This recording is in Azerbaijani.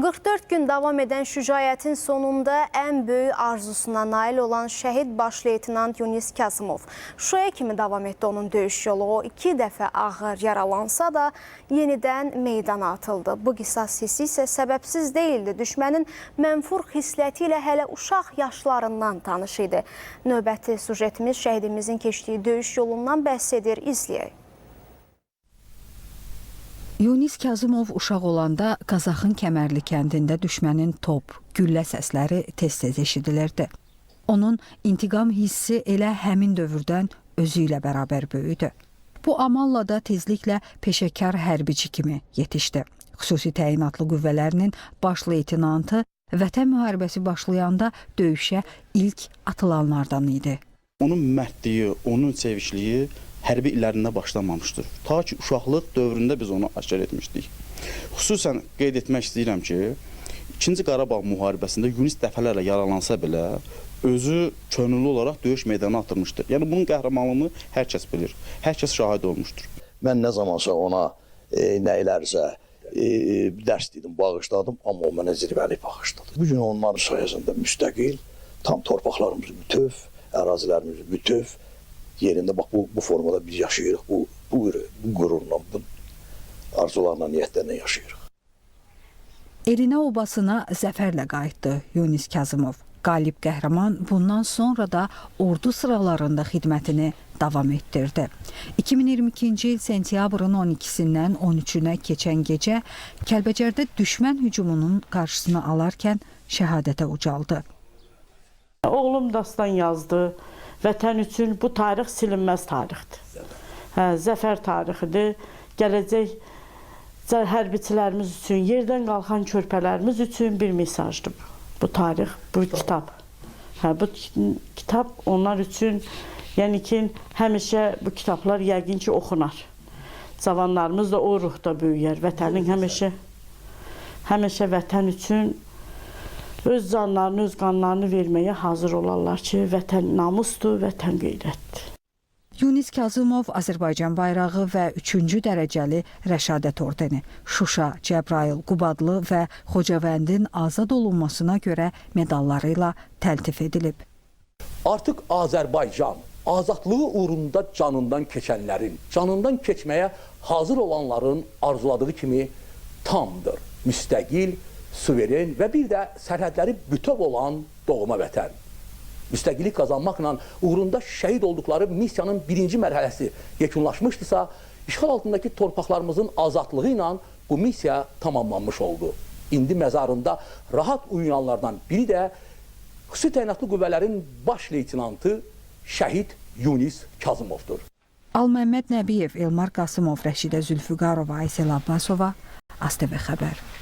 44 gün davam edən şücaətin sonunda ən böyük arzusuna nail olan şəhid baş leytenant Yunis Kazımov Şuşaya kimi davam etdi onun döyüş yolu. O 2 dəfə ağır yaralansa da yenidən meydana atıldı. Bu qisas hissi isə səbəbsiz deyildi. Düşmənin mənfur xisləti ilə hələ uşaq yaşlarından tanış idi. Növbəti sujetimiz şəhidimizin keçdiyi döyüş yolundan bəhs edir, izləyək. Yunis Kazımov uşaq olanda Qazaxın Kəmərli kəndində düşmənin top, güllə səsləri tez-tez eşidilirdi. Onun intiqam hissi elə həmin dövrdən özü ilə bərabər böyüdü. Bu amalla da tezliklə peşəkar hərbici kimi yetişdi. Xüsusi təyinatlı qüvvələrinin baş leytenantı Vətən müharibəsi başlayanda döyüşə ilk atılanlardan idi. Onun mərdliyi, onun sevişliyi hərbi illərində başlamamışdır. Ta ki, uşaqlıq dövründə biz onu aşkar etmişdik. Xüsusən qeyd etmək istəyirəm ki, 2-ci Qarabağ müharibəsində Yunis dəfələrlə yaralansa belə, özü könüllü olaraq döyüş meydanına atılmışdır. Yəni, bunun qəhrəmanlığını hər kəs bilir, hər kəs şahid olmuşdur. Mən nə zamansa ona nə ilərsə dərs dedim, bağışladım, amma o mənə zirvəli bağışladı. Bugün onların sayəsində müstəqil, tam torpaqlarımız bütöv, ərazilərimiz bütöv, yerində bax bu formada biz yaşayırıq, bu qürurla, bu arzularla, niyyətlərlə yaşayırıq. Elinə obasına zəfərlə qayıtdı Yunis Kazımov. Qalib qəhrəman bundan sonra da ordu sıralarında xidmətini davam etdirdi. 2022-ci il sentyabrın 12-sindən 13-ünə keçən gecə Kəlbəcərdə düşmən hücumunun qarşısını alarkən şəhadətə ucaldı. Oğlum dastan yazdı. Vətən üçün bu tarix silinməz tarixdir. Zəfər tarixidir. Gələcək hərbiçilərimiz üçün, yerdən qalxan körpələrimiz üçün bir mesajdır bu tarix, bu kitab. Bu kitab onlar üçün, yəni ki, həmişə bu kitablar yəqin ki, oxunar. Cavanlarımız da o ruhda böyüyər. Vətənin həmişə vətən üçün öz canlarını, öz qanlarını verməyə hazır olarlar ki, vətən namusdur, vətən qeyrətdir. Yunis Kazımov Azərbaycan bayrağı və 3-cü dərəcəli Rəşadət ordeni, Şuşa, Cəbrayıl, Qubadlı və Xocavəndin azad olunmasına görə medalları ilə təltif edilib. Artıq Azərbaycan azadlığı uğrunda canından keçənlərin, canından keçməyə hazır olanların arzuladığı kimi tamdır. Müstəqil, suveren və bir də sərhədləri bütöv olan doğma vətən. Müstəqillik qazanmaqla uğrunda şəhid olduqları missiyanın 1-ci mərhələsi yekunlaşmışdısa, işğal altındakı torpaqlarımızın azadlığı ilə bu missiya tamamlanmış oldu. İndi məzarında rahat uyuyanlardan biri də xüsusi təyinatlı qüvvələrin baş leytenantı şəhid Yunis Kazımovdur. Alməmməd Nəbiyev, Elmar Qasımov, Rəşidə Zülfüqarova, Aysel Abbasova, ASTV xəbər.